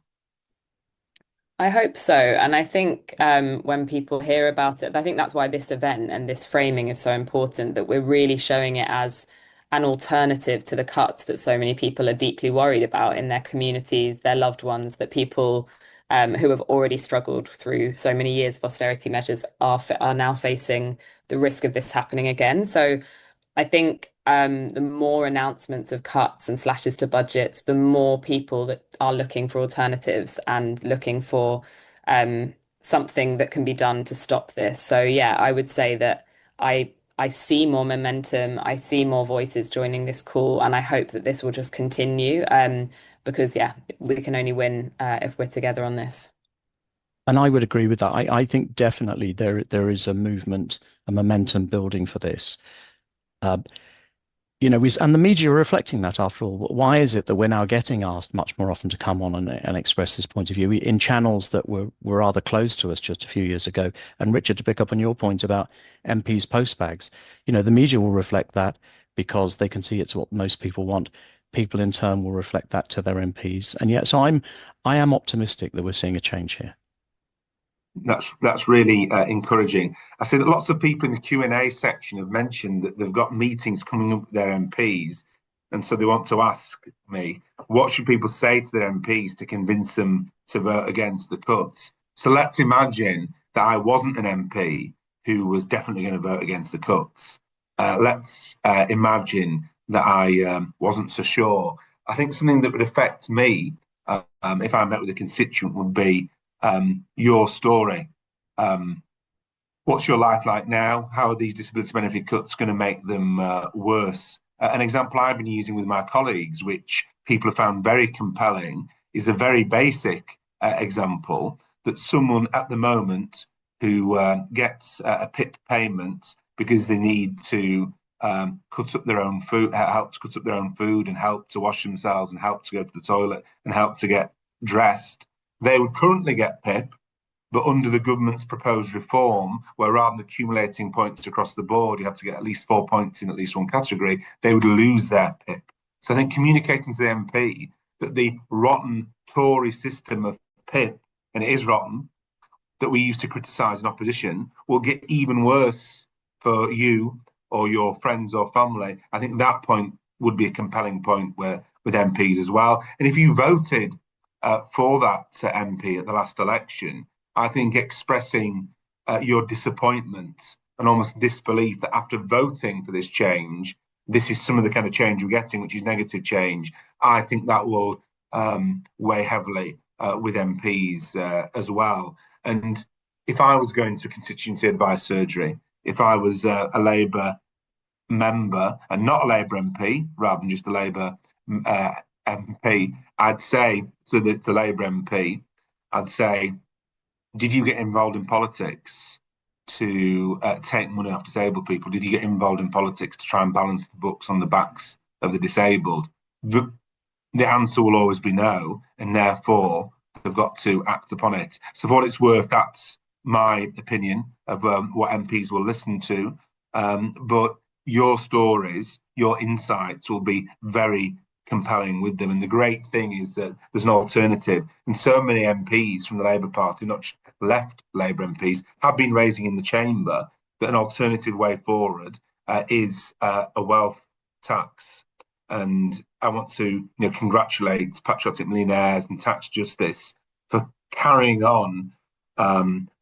I hope so. And I think when people hear about it, I think that's why this event and this framing is so important, that we're really showing it as an alternative to the cuts that so many people are deeply worried about in their communities, their loved ones, that people who have already struggled through so many years of austerity measures are now facing the risk of this happening again. So I think the more announcements of cuts and slashes to budgets, the more people that are looking for alternatives and looking for something that can be done to stop this. So yeah, I would say that I see more momentum, I see more voices joining this call, and I hope that this will just continue. Because yeah, we can only win if we're together on this. And I would agree with that. I think definitely there is a movement, a momentum building for this. Uh, and the media are reflecting that after all. Why is it that we're now getting asked much more often to come on and express this point of view in channels that were rather close to us just a few years ago? And Richard, to pick up on your point about MPs' postbags, the media will reflect that because they can see it's what most people want. People in turn will reflect that to their MPs. And yet, so I am optimistic that we're seeing a change here. That's really encouraging. I see that lots of people in the Q&A section have mentioned that they've got meetings coming up with their MPs, and so they want to ask me, what should people say to their MPs to convince them to vote against the cuts? So let's imagine that I wasn't an MP who was definitely going to vote against the cuts. Let's imagine that I wasn't so sure. I think something that would affect me if I met with a constituent would be your story. What's your life like now? How are these disability benefit cuts going to make them worse? An example I've been using with my colleagues, which people have found very compelling, is a very basic example that someone at the moment who gets a PIP payment because they need to cut up their own food, help to cut up their own food and help to wash themselves and help to go to the toilet and help to get dressed. They would currently get PIP, but under the government's proposed reform, where rather than accumulating points across the board, you have to get at least 4 points in at least one category, they would lose their PIP. So I think communicating to the MP that the rotten Tory system of PIP, and it is rotten, that we used to criticise in opposition, will get even worse for you or your friends or family. I think that point would be a compelling point with MPs as well. And if you voted for that MP at the last election, I think expressing your disappointment and almost disbelief that after voting for this change, this is some of the kind of change we're getting, which is negative change. I think that will weigh heavily with MPs as well. And if I was going to constituency advice surgery, if I was a Labour member and not a Labour MP, rather than just a Labour MP, I'd say to the Labour MP, I'd say, did you get involved in politics to take money off disabled people? Did you get involved in politics to try and balance the books on the backs of the disabled? The answer will always be no, and therefore they've got to act upon it. So for what it's worth, that's my opinion of what MPs will listen to. But your stories, your insights will be very compelling with them. And the great thing is that there's an alternative. And so many MPs from the Labour Party, not just left Labour MPs, have been raising in the chamber that an alternative way forward is a wealth tax. And I want to congratulate Patriotic Millionaires and Tax Justice for carrying on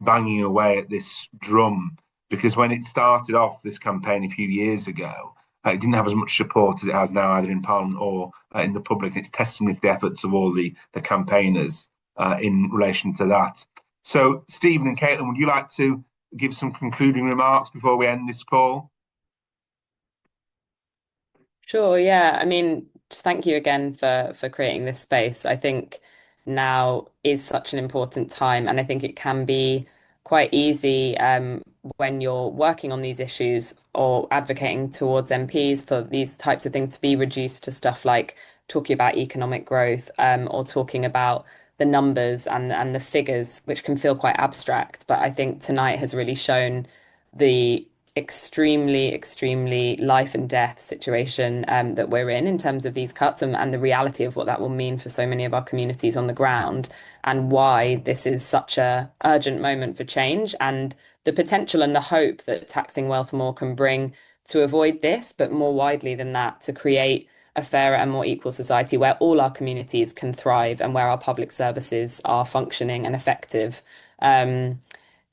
banging away at this drum, because when it started off, this campaign a few years ago, it didn't have as much support as it has now, either in Parliament or in the public. And it's testimony to the efforts of all the campaigners in relation to that. So, Stephen and Caitlin, would you like to give some concluding remarks before we end this call? Sure, yeah. I mean, just thank you again for creating this space. I think now is such an important time, and I think it can be quite easy when you're working on these issues or advocating towards MPs for these types of things to be reduced to stuff like talking about economic growth, or talking about the numbers and the figures, which can feel quite abstract. But I think tonight has really shown the extremely life and death situation that we're in terms of these cuts, and the reality of what that will mean for so many of our communities on the ground, and why this is such a urgent moment for change, and the potential and the hope that taxing wealth more can bring to avoid this, but more widely than that, to create a fairer and more equal society where all our communities can thrive and where our public services are functioning and effective.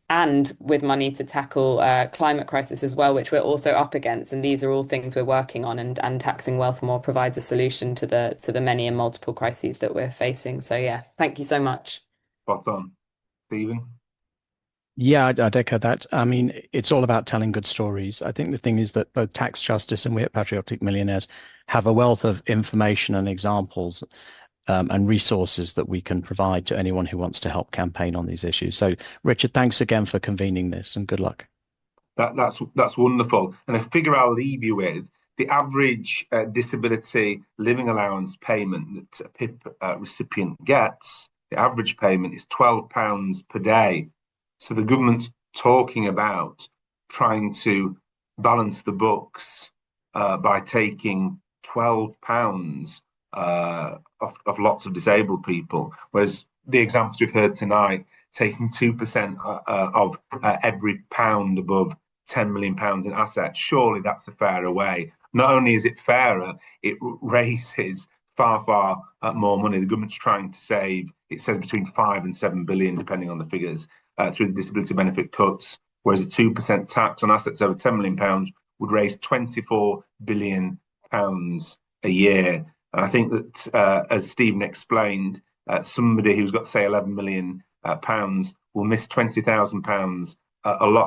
And with money to tackle climate crisis as well, which we're also up against. And these are all things we're working on, and taxing wealth more provides a solution to the many and multiple crises that we're facing. So yeah, thank you so much. Spot on. Stephen? Yeah, I'd echo that. I mean, it's all about telling good stories. I think the thing is that both Tax Justice and we at Patriotic Millionaires have a wealth of information and examples and resources that we can provide to anyone who wants to help campaign on these issues. So, Richard, thanks again for convening this, and good luck. That's wonderful. And a figure I'll leave you with: the average disability living allowance payment that a PIP recipient gets, the average payment is £12 per day. So the government's talking about trying to balance the books by taking £12 of lots of disabled people, whereas the examples we've heard tonight, taking 2% of every pound above £10 million in assets, surely that's a fairer way. Not only is it fairer, it raises far more money. The government's trying to save, it says, between 5 and 7 billion, depending on the figures, through the disability benefit cuts, whereas a 2% tax on assets over £10 million would raise £24 billion a year. And I think that, as Stephen explained, somebody who's got, say, £11 million will miss £20,000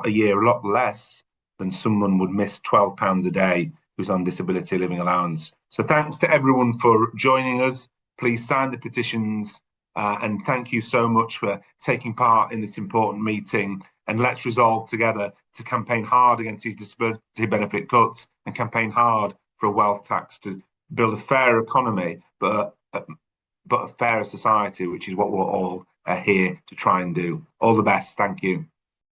a year, a lot less than someone would miss £12 a day who's on disability living allowance. So thanks to everyone for joining us. Please sign the petitions, and thank you so much for taking part in this important meeting. And let's resolve together to campaign hard against these disability benefit cuts, and campaign hard for a wealth tax to build a fair economy, but a fairer society, which is what we're all here to try and do. All the best. Thank you.